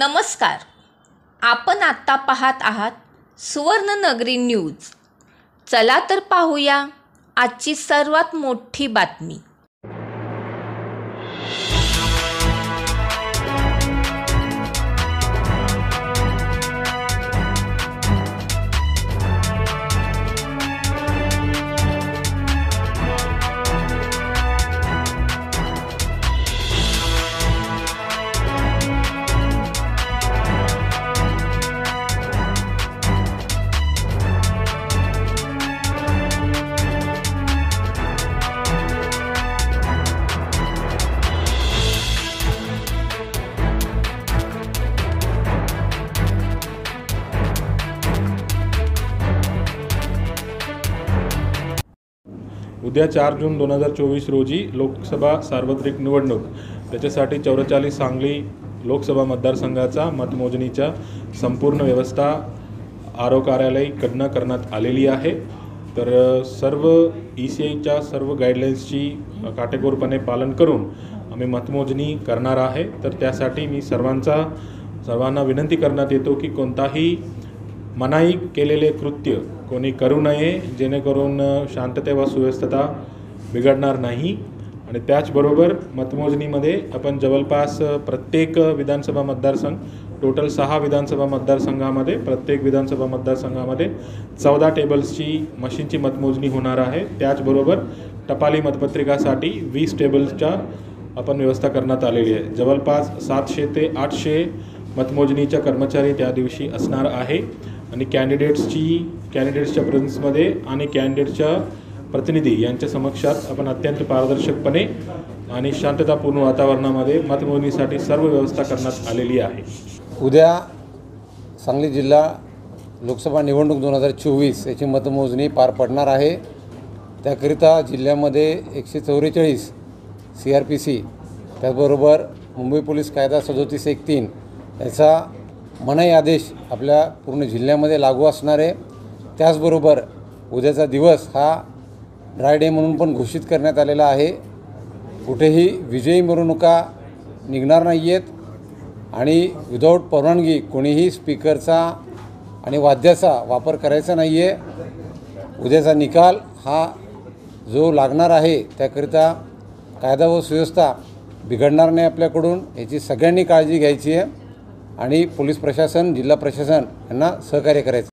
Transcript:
नमस्कार. आपण आता पाहत आहात सुवर्णनगरी न्यूज. चला तर पाहूया आजची सर्वात मोठी बातमी. उद्या 4 जून 2024 रोजी लोकसभा सार्वत्रिक निवडणूक, त्याच्यासाठी 44 सांगली लोकसभा मतदारसंघाचा मतमोजणीच्या संपूर्ण व्यवस्था आरो कार्यालयाकडून करण्यात आलेली आहे. तर सर्व ECIच्या सर्व गाईडलाईन्सची काटेकोरपणे पालन करून आम्ही मतमोजणी करणार आहे. तर त्यासाठी मी सर्वांना विनंती करण्यात येतो की कोणताही मनाई केलेले कृत्य कोणी करू नये, जेणेकरून शांतता व सुव्यवस्था बिघडणार नाही. आणि त्याचबरोबर मतमोजणीमध्ये आपण जवळपास प्रत्येक विधानसभा मतदारसंघ, टोटल 6 विधानसभा मतदारसंघामध्ये, प्रत्येक विधानसभा मतदारसंघामध्ये 14 टेबल्सची मशीनची मतमोजणी होणार आहे. त्याचबरोबर टपाली मतपत्रिकासाठी 20 टेबल्सच्या आपण व्यवस्था करण्यात आलेली आहे. जवळपास 700 ते 800 मतमोजणीच्या कर्मचारी त्या दिवशी असणार आहे. आणि कॅन्डिडेट्सच्या प्रेझेन्समध्ये आणि कॅन्डिडेटच्या प्रतिनिधी यांच्या समक्षात आपण अत्यंत पारदर्शकपणे आणि शांततापूर्ण वातावरणामध्ये मतमोजणीसाठी सर्व व्यवस्था करण्यात आलेली आहे. उद्या सांगली जिल्हा लोकसभा निवडणूक 2024 याची मतमोजणी पार पडणार आहे. त्याकरिता जिल्ह्यामध्ये 144 CRPC, त्याचबरोबर मुंबई पोलीस कायदा 37(1)(3) याचा मनाई आदेश आपल्या पूर्ण जिल्ह्यामध्ये लागू असणार आहे. त्याचबरोबर उद्याचा दिवस हा ड्राय डे म्हणून पण घोषित करण्यात आलेला आहे. कुठेही विजयी मिरवणुका निघणार नाही आहेत आणि विदाऊट परवानगी कोणीही स्पीकरचा आणि वाद्याचा वापर करायचा नाही आहे. उद्याचा निकाल हा जो लागणार आहे त्याकरिता कायदा व सुव्यवस्था बिघडणार नाही आपल्याकडून, याची सगळ्यांनी काळजी घ्यायची आहे आणि पोलीस प्रशासन, जिल्हा प्रशासन यांना सहकार्य करायचं.